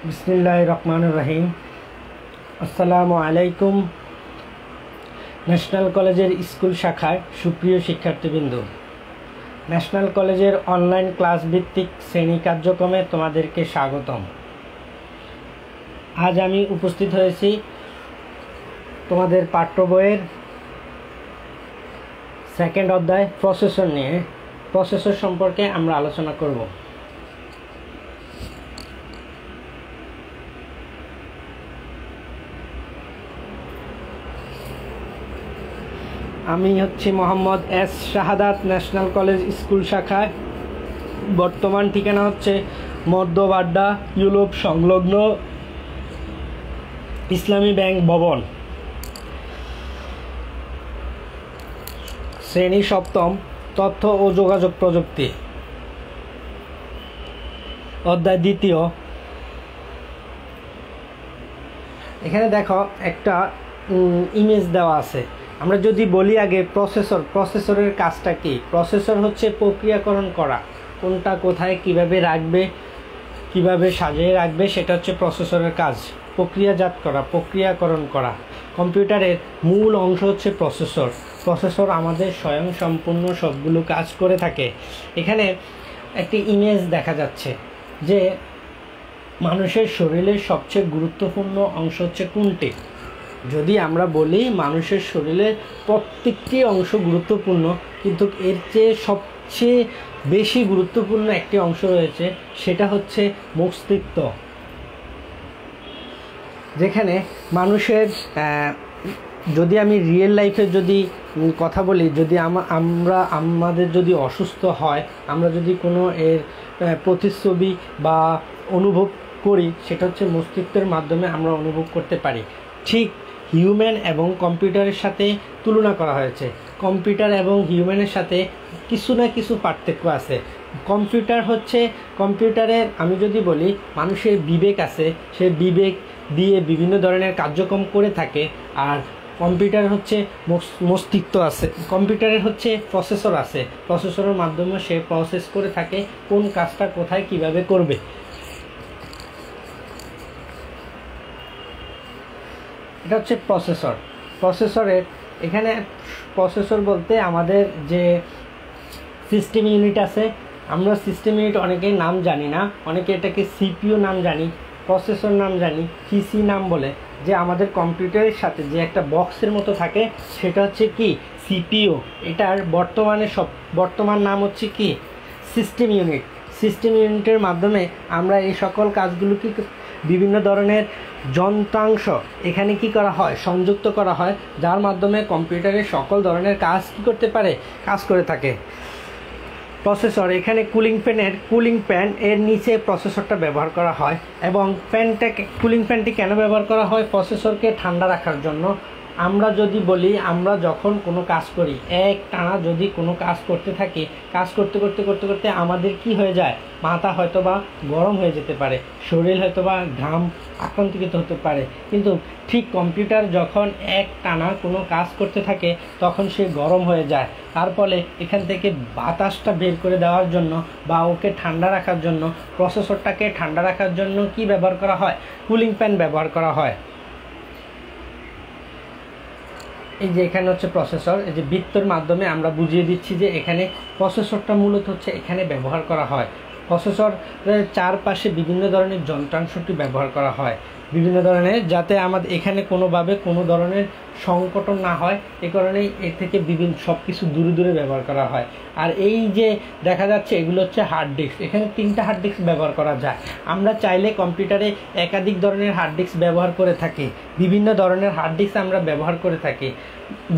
বিসমিল্লাহির রহমানির রহিম। আসসালামু আলাইকুম। ন্যাশনাল কলেজের স্কুল শাখায় সুপ্রিয় শিক্ষার্থীবৃন্দ, ন্যাশনাল কলেজের অনলাইন ক্লাস ভিত্তিক শ্রেণী কার্যক্রমে তোমাদেরকে স্বাগতম। আজ আমি উপস্থিত হয়েছি তোমাদের পাঠ্য বইয়ের সেকেন্ড অধ্যায় প্রসেসর নিয়ে। প্রসেসর সম্পর্কে আমরা আলোচনা করব। আমি হচ্ছি মোহাম্মদ এস শাহাদাত, ন্যাশনাল কলেজ স্কুল শাখায়। বর্তমান ঠিকানা হচ্ছে মধ্যবাড্ডা ইউরোপ সংলগ্ন ইসলামী ব্যাংক ভবন। শ্রেণী সপ্তম, তথ্য ও যোগাযোগ প্রযুক্তি। অধ্যায় দ্বিতীয়। এখানে দেখো একটা ইমেজ দেওয়া আছে। আমরা যদি বলি আগে প্রসেসরের কাজটা কি? প্রসেসর হচ্ছে প্রক্রিয়াকরণ করা, কোনটা কোথায় কিভাবে রাখবে, কিভাবে সাজিয়ে রাখবে, সেটা হচ্ছে প্রসেসরের কাজ। প্রক্রিয়াজাত করা, প্রক্রিয়াকরণ করা। কম্পিউটারের মূল অংশ হচ্ছে প্রসেসর। প্রসেসর আমাদের স্বয়ংসম্পূর্ণ সবগুলো কাজ করে থাকে। এখানে একটি ইমেজ দেখা যাচ্ছে যে মানুষের শরীরের সবচেয়ে গুরুত্বপূর্ণ অংশ হচ্ছে কোনটি? যদি আমরা বলি মানুষের শরীরের প্রত্যেকটি অংশ গুরুত্বপূর্ণ, কিন্তু এর চেয়ে সবচেয়ে বেশি গুরুত্বপূর্ণ একটি অংশ রয়েছে, সেটা হচ্ছে মস্তিষ্ক। যেখানে মানুষের যদি আমি রিয়েল লাইফের যদি কথা বলি, যদি আমাদের যদি অসুস্থ হয়, আমরা যদি কোনো এর প্রতিচ্ছবি বা অনুভব করি, সেটা হচ্ছে মস্তিষ্কের মাধ্যমে আমরা অনুভব করতে পারি। ঠিক হিউম্যান এবং কম্পিউটারের সাথে তুলনা করা হয়েছে। কম্পিউটার এবং হিউম্যানের সাথে কিছু না কিছু পার্থক্য আছে। কম্পিউটারের আমি যদি বলি মানুষের বিবেক আছে, সে বিবেক দিয়ে বিভিন্ন ধরনের কার্যক্রম করে থাকে। আর কম্পিউটার হচ্ছে মস্তিষ্ক আছে। কম্পিউটারের হচ্ছে প্রসেসর আছে, প্রসেসরের মাধ্যমে সে প্রসেস করে থাকে কোন কাজটা কোথায় কিভাবে করবে। এটা হচ্ছে প্রসেসরের এখানে প্রসেসর বলতে আমাদের যে সিস্টেম ইউনিট আছে, আমরা সিস্টেম ইউনিট অনেকেই নাম জানি না, অনেকে এটাকে সিপিইউ নাম জানি, প্রসেসর নাম জানি, পিসি নাম বলে। যে আমাদের কম্পিউটারের সাথে যে একটা বক্সের মতো থাকে, সেটা হচ্ছে কি সিপিইউ। এটার বর্তমান নাম হচ্ছে কি সিস্টেম ইউনিট। সিস্টেম ইউনিটের মাধ্যমে আমরা এই সকল কাজগুলোকে বিভিন্ন ধরনের যন্ত্রাংশ এখানে কি করা হয়, সংযুক্ত করা হয়, যার মাধ্যমে কম্পিউটারের সকল ধরনের কাজ কি করতে পারে, কাজ করে থাকে। প্রসেসর এখানে কুলিং ফ্যান এর নিচে প্রসেসরটা ব্যবহার করা হয়। এবং কুলিং ফ্যানটি কেন ব্যবহার করা হয়? প্রসেসরকে ঠান্ডা রাখার জন্য। আমরা যদি বলি, আমরা যখন কোনো কাজ করি, এক টানা যদি কোনো কাজ করতে থাকি, কাজ করতে করতে করতে করতে আমাদের কি হয়ে যায়, মাথা হয়তো বা গরম হয়ে যেতে পারে, শরীর হয়তো বা ঘাম আক্রান্তিত হতে পারে। কিন্তু ঠিক কম্পিউটার যখন এক টানা কোনো কাজ করতে থাকে, তখন সে গরম হয়ে যায়। তার ফলে এখান থেকে বাতাসটা বের করে দেওয়ার জন্য বা ওকে ঠান্ডা রাখার জন্য, প্রসেসরটাকে ঠান্ডা রাখার জন্য কি ব্যবহার করা হয়, কুলিং ফ্যান ব্যবহার করা হয়। এই যে এখানে হচ্ছে প্রসেসর, এই যে বৃত্তের মাধ্যমে আমরা বুঝিয়ে দিচ্ছি যে এখানে প্রসেসরটা মূলত হচ্ছে এখানে ব্যবহার করা হয়। প্রসেসরের চারপাশে বিভিন্ন ধরনের যন্ত্রাংশটি ব্যবহার করা হয়, বিভিন্ন ধরনের, যাতে আমাদের এখানে কোনোভাবে কোনো ধরনের সংকটন না হয়। এ কারণেই এর থেকে সব কিছু দূরে দূরে ব্যবহার করা হয়। আর এই যে দেখা যাচ্ছে, এগুলো হচ্ছে হার্ড ডিস্ক। এখানে 3টা হার্ড ডিস্ক ব্যবহার করা যায়। আমরা চাইলে কম্পিউটারে একাধিক ধরনের হার্ড ডিস্ক ব্যবহার করে থাকি। বিভিন্ন ধরনের হার্ড ডিস্ক আমরা ব্যবহার করে থাকি,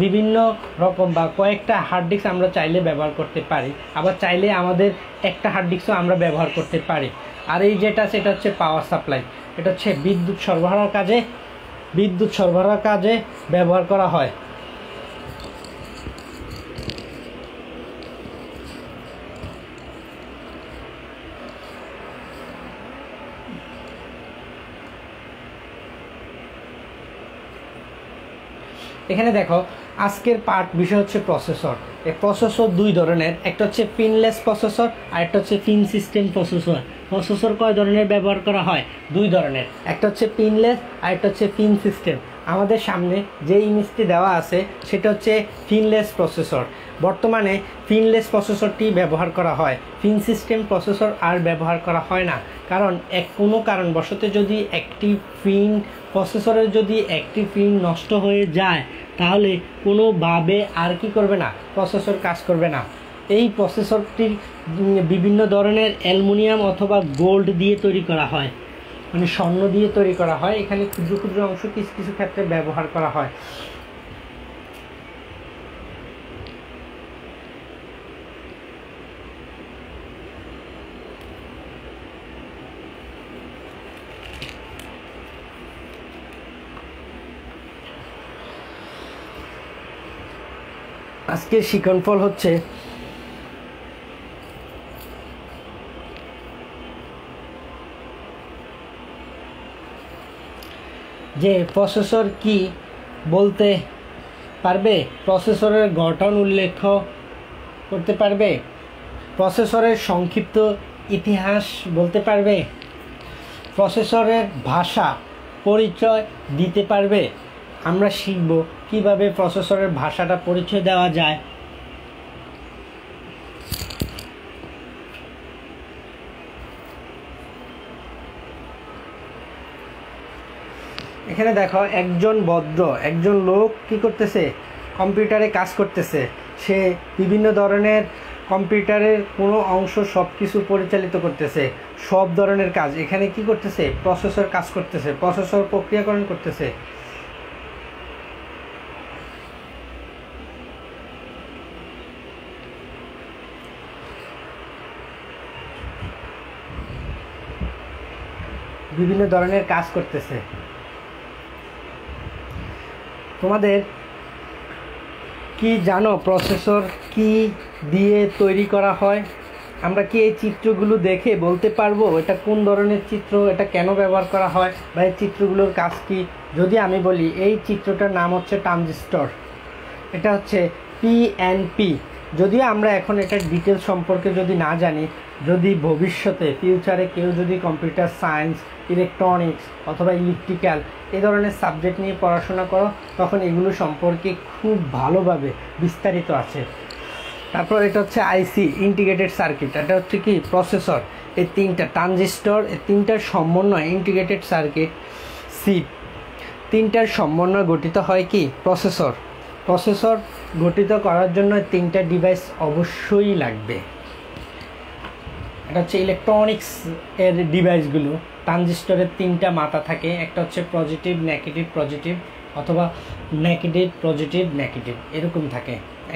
বিভিন্ন রকম বা কয়েকটা হার্ড ডিস্ক আমরা চাইলে ব্যবহার করতে পারি। আবার চাইলে আমাদের একটা হার্ড ডিস্কও আমরা ব্যবহার করতে পারি। আর এই সেটা হচ্ছে পাওয়ার সাপ্লাই। এটা হচ্ছে বিদ্যুৎ সরবরাহের কাজে ব্যবহার করা হয়। এখানে দেখো আজকের পার্ট বিষয় হচ্ছে প্রসেসর। এই প্রসেসর দুই ধরনের, একটা হচ্ছে পিনলেস প্রসেসর আর একটা হচ্ছে পিন সিস্টেম প্রসেসর। প্রসেসর কয় ধরনের ব্যবহার করা হয়? দুই ধরনের, একটা হচ্ছে পিনলেস আর একটা হচ্ছে পিন সিস্টেম। আমাদের সামনে যে ইমেজটি দেওয়া আছে সেটা হচ্ছে পিনলেস প্রসেসর। বর্তমানে পিনলেস প্রসেসরটি ব্যবহার করা হয়, পিন সিস্টেম প্রসেসর আর ব্যবহার করা হয় না। কারণ কোনো কারণবশত যদি একটি পিন প্রসেসরের যদি একটি পিন নষ্ট হয়ে যায় তাহলে কোনোভাবে আর কি করবে না, প্রসেসর কাজ করবে না। এই প্রসেসরটি বিভিন্ন ধরনের অ্যালুমিনিয়াম অথবা গোল্ড দিয়ে তৈরি করা হয়, মানে স্বর্ণ দিয়ে তৈরি করা হয়। এখানে ক্ষুদ্র ক্ষুদ্র অংশ কিছু কিছু ক্ষেত্রে ব্যবহার করা হয়। আজকের শিক্ষণফল হচ্ছে যে প্রসেসর কি বলতে পারবে, প্রসেসরের গঠন উল্লেখ করতে পারবে, প্রসেসরের সংক্ষিপ্ত ইতিহাস বলতে পারবে, প্রসেসরের ভাষা পরিচয় দিতে পারবে। আমরা শিখব কিভাবে প্রসেসরের ভাষাটা পরিচয় দেওয়া যায়। এখানে দেখো একজন লোক কি করতেছে, কম্পিউটারে কাজ করতেছে। সে বিভিন্ন ধরনের কম্পিউটারের কোনো অংশ সব কিছু পরিচালিত করতেছে, সব ধরনের কাজ এখানে কি করতেছে, প্রসেসর কাজ করতেছে, প্রসেসর প্রক্রিয়াকরণ করতেছে। বিভিন্ন ধরনের কাজ করতেছে। তোমাদের কি জানো প্রসেসর কি দিয়ে তৈরি করা হয়? আমরা কি এই চিত্রগুলো দেখে বলতে পারবো এটা কোন ধরনের চিত্র, এটা কেন ব্যবহার করা হয়, বা এই চিত্রগুলোর কাজ কি? যদি আমি বলি এই চিত্রটার নাম হচ্ছে ট্রানজিস্টর, এটা হচ্ছে পিএনপি। যদিও আমরা এখন এটার ডিটেলস সম্পর্কে যদি না জানি, যদি ভবিষ্যতে ফিউচারে কেউ যদি কম্পিউটার সায়েন্স, ইলেকট্রনিক্স অথবা ইলেকট্রিক্যাল এই ধরনের সাবজেক্ট নিয়ে পড়াশোনা করো, তখন এগুলো সম্পর্কে খুব ভালোভাবে বিস্তারিত আছে। তারপর এটা হচ্ছে আইসি, ইন্টিগ্রেটেড সার্কিট। এটা হচ্ছে কি প্রসেসর। এই তিনটা ট্রানজিস্টর, এই তিনটার সমন্বয় ইন্টিগ্রেটেড সার্কিট, চিপ, তিনটার সমন্বয় গঠিত হয় কি প্রসেসর। প্রসেসর গঠিত করার জন্য তিনটা ডিভাইস অবশ্যই লাগবে। এটা হচ্ছে ইলেকট্রনিক্স এর ডিভাইসগুলো। ট্রানজিস্টরের তিনটা মাথা থাকে, একটা হচ্ছে পজিটিভ নেগেটিভ পজিটিভ অথবা নেগেটিভ পজিটিভ নেগেটিভ এরকম থাকে।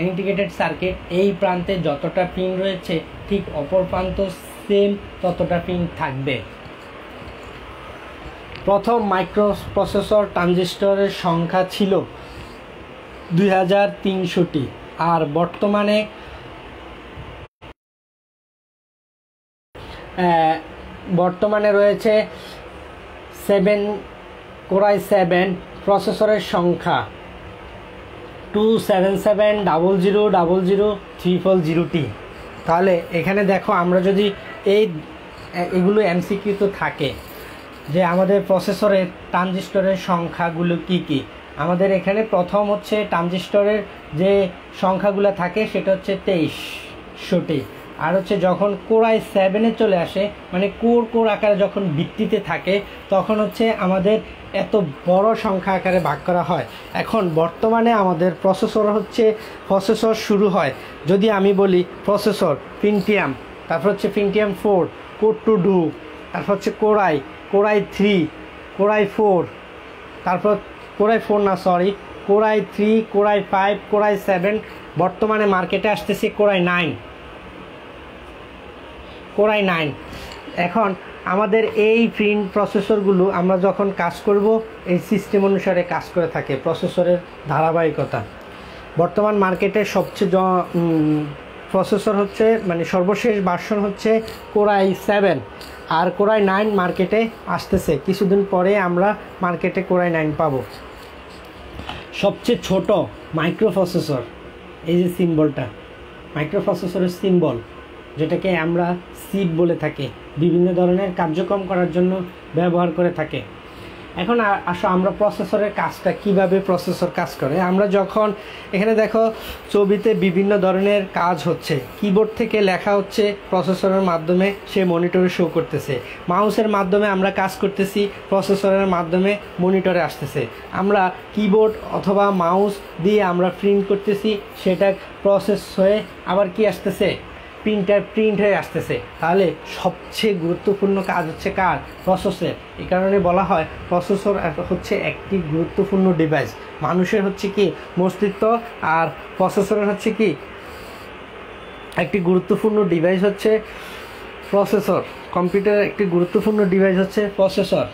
ইন্টিগ্রেটেড সার্কিট এই প্রান্তে যতটা পিন রয়েছে ঠিক অপর প্রান্ত সেম ততটা পিন থাকবে। প্রথম মাইক্রো প্রসেসর ট্রানজিস্টরের সংখ্যা ছিল 2300টি, আর বর্তমানে রয়েছে 7 কোরাই 7 প্রসেসরের সংখ্যা 27700003400T। তাহলে এখানে দেখো আমরা যদি এগুলো এমসিকিউ তো থাকে যে আমাদের প্রসেসরের ট্রানজিস্টরের সংখ্যাগুলো কি কি। আমাদের এখানে প্রথম হচ্ছে ট্রানজিস্টরের যে সংখ্যাগুলো থাকে সেটা হচ্ছে 2300টি। আর হচ্ছে যখন কোরাই 7-এ চলে আসে, মানে কোর আকারে যখন ভিত্তিতে থাকে, তখন হচ্ছে আমাদের এত বড় সংখ্যা আকারে ভাগ করা হয়। এখন বর্তমানে আমাদের প্রসেসর শুরু হয়, যদি আমি বলি প্রসেসর পেন্টিয়াম, তারপর হচ্ছে পেন্টিয়াম 4, কোর 2, তারপর হচ্ছে কোরাই 3, কোরাই 4, তারপর কোরাই 3, কোরাই 5, কোরাই 7। বর্তমানে মার্কেটে আসতেছে কোরাই 9। এখন আমাদের এই প্রিন্ট প্রসেসরগুলো আমরা যখন কাজ করব এই সিস্টেম অনুসারে কাজ করে থাকে, প্রসেসরের ধারাবাহিকতা। বর্তমান মার্কেটে সবচেয়ে প্রসেসর হচ্ছে, মানে সর্বশেষ ভার্সন হচ্ছে কোরাই 7, আর কোরাই 9 মার্কেটে আসতেছে। কিছুদিন পরে আমরা মার্কেটে কোরাই 9 পাবো। সবচেয়ে ছোট মাইক্রোপ্রসেসর, এই যে সিম্বলটা মাইক্রোপ্রসেসরের সিম্বল, যেটাকে আমরা চিপ বলে থাকি, বিভিন্ন ধরনের কার্যক্রম করার জন্য ব্যবহার করে থাকে। এখন আসো আমরা প্রসেসরের কাজটা কিভাবে প্রসেসর কাজ করে। আমরা যখন এখানে দেখো ছবিতে বিভিন্ন ধরনের কাজ হচ্ছে, কিবোর্ড থেকে লেখা হচ্ছে প্রসেসরের মাধ্যমে, সে মনিটরে শো করতেছে, মাউসের মাধ্যমে আমরা কাজ করতেছি, প্রসেসরের মাধ্যমে মনিটরে আসতেছে, আমরা কিবোর্ড অথবা মাউস দিয়ে আমরা প্রিন্ট করতেছি, সেটা প্রসেস হয়ে আবার কি আসতেছে, প্রিন্ট হয়ে আসতেছে। তাহলে সবচেয়ে গুরুত্বপূর্ণ কাজ হচ্ছে কার? প্রসেসর। এই কারণে বলা হয় প্রসেসর হচ্ছে একটি গুরুত্বপূর্ণ ডিভাইস। মানুষের হচ্ছে কি মস্তিষ্ক, আর প্রসেসরের হচ্ছে কি একটি গুরুত্বপূর্ণ ডিভাইস হচ্ছে প্রসেসর। কম্পিউটারের একটি গুরুত্বপূর্ণ ডিভাইস হচ্ছে প্রসেসর।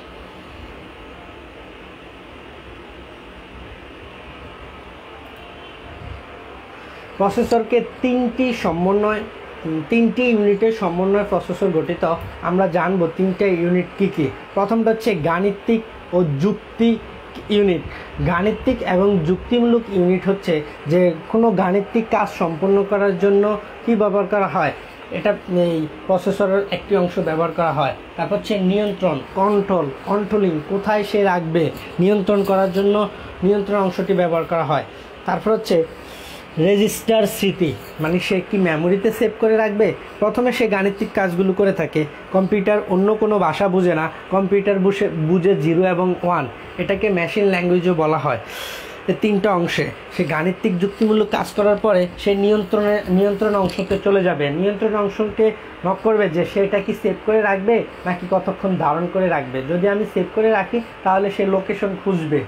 প্রসেসরকে তিনটি ইউনিটের সমন্বয়ে প্রসেসর গঠিত। আমরা জানবো তিনটে ইউনিট কী কী। প্রথমটা হচ্ছে গাণিতিক ও যুক্তি ইউনিট। গাণিতিক এবং যুক্তিমূলক ইউনিট হচ্ছে যে কোনো গাণিতিক কাজ সম্পন্ন করার জন্য কি ব্যবহার করা হয়, এটা এই প্রসেসরের একটি অংশ ব্যবহার করা হয়। তারপর হচ্ছে নিয়ন্ত্রণ, কন্ট্রোলিং, কোথায় সে রাখবে, নিয়ন্ত্রণ করার জন্য নিয়ন্ত্রণ অংশটি ব্যবহার করা হয়। তারপর হচ্ছে রেজিস্টার, স্মৃতি, মানে সে কি মেমোরিতে সেভ করে রাখবে। প্রথমে সে গাণিতিক কাজগুলো করে থাকে। কম্পিউটার অন্য কোনো ভাষা বুঝে না, কম্পিউটার বুঝে 0 এবং 1, এটাকে মেশিন ল্যাঙ্গুয়েজও বলা হয়। তিনটা অংশে সে গাণিতিক যুক্তিমূলক কাজ করার পরে সে নিয়ন্ত্রণ অংশতে চলে যাবে। নিয়ন্ত্রণ অংশকে নক করবে যে সে এটা কি সেভ করে রাখবে নাকি কতক্ষণ ধারণ করে রাখবে। যদি আমি সেভ করে রাখি তাহলে সে লোকেশন খুঁজবে।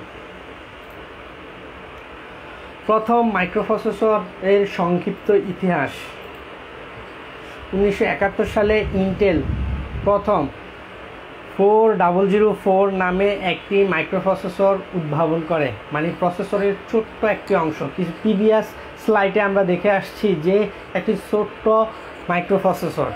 প্রথম মাইক্রোপ্রসেসর এর সংক্ষিপ্ত ইতিহাস। 1971 সালে ইন্টেল প্রথম 4004 নামে একটি মাইক্রোপ্রসেসর উদ্ভাবন করে, মানে প্রসেসরের ছোট্ট একটি অংশ। কিছু প্রিভিয়াস স্লাইডে আমরা দেখে আসছি যে একটি ছোট্ট মাইক্রোপ্রসেসর।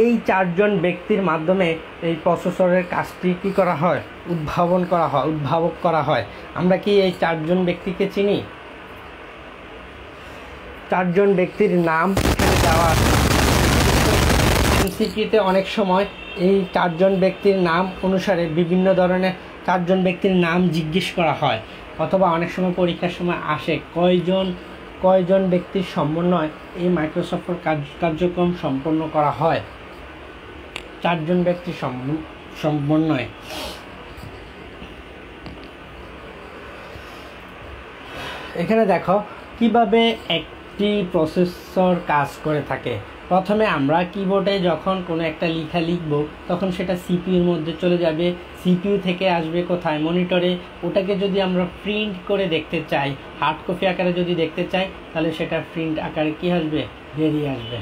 এই 4 জন ব্যক্তির মাধ্যমে এই প্রসেসরের কাজটি কী করা হয়, উদ্ভাবক করা হয়। আমরা কি এই 4 জন ব্যক্তিকে চিনি? 4 জন ব্যক্তির নাম দেওয়া আছে। এমসিকিউতে অনেক সময় এই 4 জন ব্যক্তির নাম অনুসারে বিভিন্ন ধরনের 4 জন ব্যক্তির নাম জিজ্ঞেস করা হয়, অথবা অনেক সময় পরীক্ষার সময় আসে কয়জন ব্যক্তির সমন্বয় এই মাইক্রোসফটের কার্যক্রম সম্পন্ন করা হয়। 4 জন ব্যক্তির সমন্বয়। এখানে দেখো কিভাবে একটি প্রসেসর কাজ করে থাকে। প্রথমে আমরা কিবোর্ডে যখন কোনো একটা লেখা লিখব তখন সেটা সিপিইউর মধ্যে চলে যাবে, সিপিইউ থেকে আসবে কোথায়, মনিটরে। ওটাকে যদি আমরা প্রিন্ট করে দেখতে চাই, হার্ড কপি আকারে যদি দেখতে চাই, তাহলে সেটা প্রিন্ট আকারে কি আসবে, বেরিয়ে আসবে।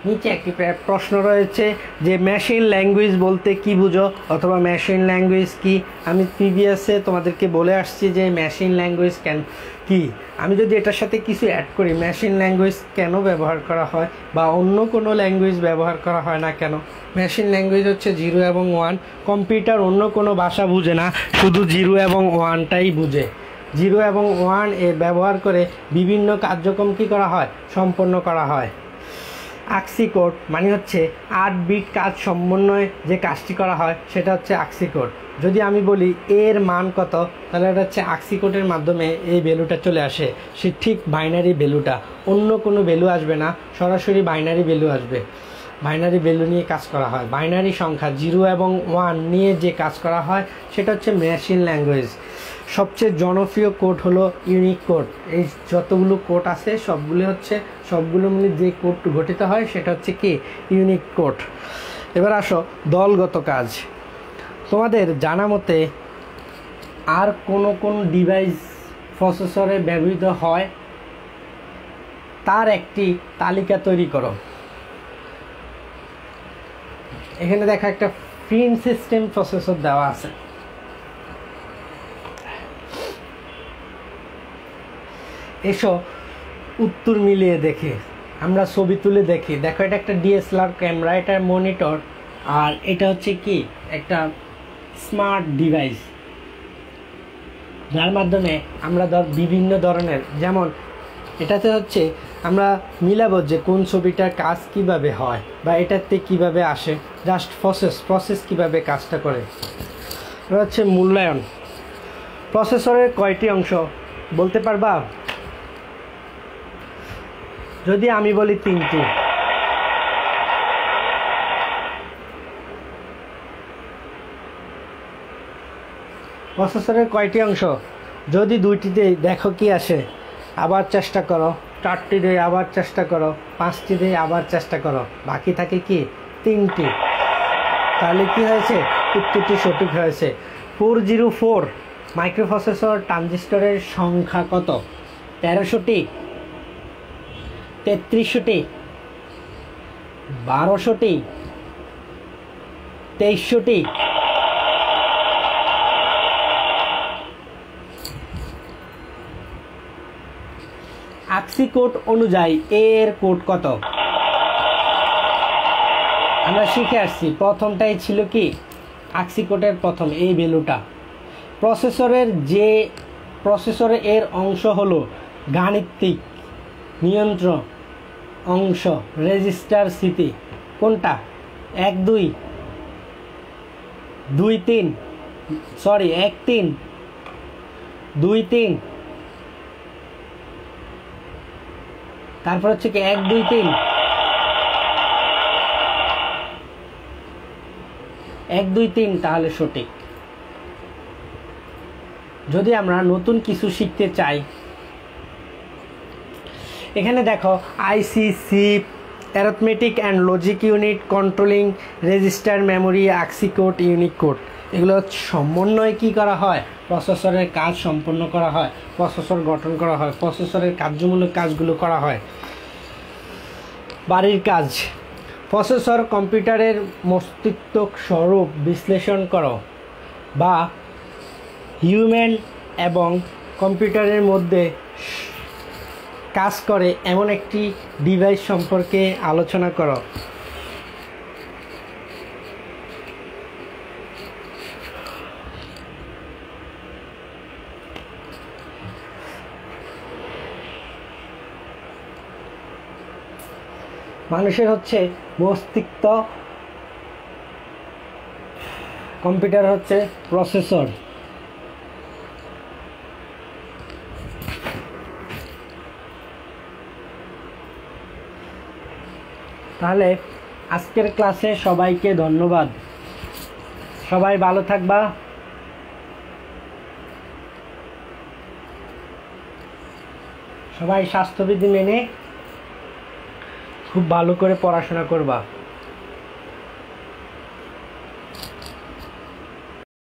নিচে একটি প্রশ্ন রয়েছে যে মেশিন ল্যাঙ্গুয়েজ বলতে কি বুঝো, অথবা মেশিন ল্যাঙ্গুয়েজ কি। আমি প্রিভিয়াসে তোমাদেরকে বলে আসছি যে মেশিন ল্যাঙ্গুয়েজ কি। আমি যদি এটার সাথে কিছু অ্যাড করি, মেশিন ল্যাঙ্গুয়েজ কেন ব্যবহার করা হয় বা অন্য কোনো ল্যাঙ্গুয়েজ ব্যবহার করা হয় না কেন। মেশিন ল্যাঙ্গুয়েজ হচ্ছে 0 এবং 1। কম্পিউটার অন্য কোনো ভাষা বুঝে না, শুধু 0 এবং 1টাই বুঝে। 0 এবং 1 এর ব্যবহার করে বিভিন্ন কার্যক্রম কী করা হয়, সম্পন্ন করা হয়। আক্সি কোড মানে হচ্ছে 8 বিট কাজ সমন্বয়ে যে কাজটি করা হয় সেটা হচ্ছে আক্সি কোড। যদি আমি বলি এর মান কত, তাহলে এটা হচ্ছে আক্সি কোডের মাধ্যমে এই ভ্যালুটা চলে আসে। সে ঠিক বাইনারি ভ্যালুটা, অন্য কোনো ভ্যালু আসবে না, সরাসরি বাইনারি ভ্যালু আসবে। বাইনারি ভ্যালু নিয়ে কাজ করা হয়। বাইনারি সংখ্যা 0 এবং 1 নিয়ে যে কাজ করা হয় সেটা হচ্ছে মেশিন ল্যাঙ্গুয়েজ। সবচেয়ে জনপ্রিয় কোড হলো ইউনিক কোড। এই যতগুলো কোড আছে সবগুলো মিলে যে কোড গঠিত হয় সেটা হচ্ছে কি, ইউনিক কোড। এবার আসো দলগত কাজ। তোমাদের জানা মতে আর কোন ডিভাইস প্রসেসরে ব্যবহৃত হয় তার একটি তালিকা তৈরি করো। এখানে দেখা একটা প্রিন্ট সিস্টেম প্রসেসর দেওয়া আছে। এসো উত্তর মিলিয়ে দেখি, আমরা ছবি তুলে দেখি। দেখো এটা একটা ডিএসএলআর ক্যামেরা, এটার মনিটর আর এটা হচ্ছে কি একটা স্মার্ট ডিভাইস, যার মাধ্যমে আমরা বিভিন্ন ধরনের, যেমন এটাতে হচ্ছে আমরা মিলাবো যে কোন ছবিটার কাজ কিভাবে হয় বা এটাতে কিভাবে আসে, জাস্ট প্রসেস কিভাবে কাজটা করে। এটা হচ্ছে মূল্যায়ন। প্রসেসরের কয়টি অংশ বলতে পারবা? যদি আমি বলি 3টি। প্রসেসরের কয়টি অংশ? যদি 2টি দেই দেখো কি আসে, আবার চেষ্টা করো। 4টি দেই আবার চেষ্টা করো। 5টি দেই আবার চেষ্টা করো, বাকি থাকে কি 3টি। তাহলে কি হয়েছে? উত্তরটি সঠিক হয়েছে। 404 মাইক্রোপ্রসেসর ট্রানজিস্টরের সংখ্যা কত? 1300টি, 3300টি, 1200টি, 2300টি? আকসি কোড অনুযায়ী এর কোড কত? আমরা শিখে আসছি, প্রথমটাই ছিল কি আকসি কোডের প্রথম এই ভ্যালুটা। প্রসেসরের এর অংশ হলো গাণিতিক নিয়ন্ত্রণ অংশ, রেজিস্টার স্মৃতি। কোনটা? 1 2 2 3 সরি 1 3 2 3, তারপর হচ্ছে কি 1 2 3 1 2 3, তাহলে সঠিক। যদি আমরা নতুন কিছু শিখতে চাই, এখানে দেখো IC, chip, arithmetic and logic unit, controlling register, memory, ASCII code, unique code, এগুলো সমন্বয়ে কি করা হয়? প্রসেসরের কাজ সম্পন্ন করা হয়, প্রসেসর গঠন করা হয়, প্রসেসরের কার্যমূলক কাজগুলো করা হয়। বাড়ির কাজ। প্রসেসর কম্পিউটারের মস্তিষ্ক স্বরূপ বিশ্লেষণ করো বা হিউম্যান এবং কম্পিউটারের মধ্যে কাজ করে এমন একটি ডিভাইস সম্পর্কে আলোচনা করো। মানুষের হচ্ছে মস্তিষ্ক, কম্পিউটার হচ্ছে প্রসেসর। তাহলে আজকের ক্লাসে সবাইকে ধন্যবাদ। সবাই ভালো থাকবা। সবাই স্বাস্থ্যবিধি মেনে খুব ভালো করে পড়াশোনা করবা।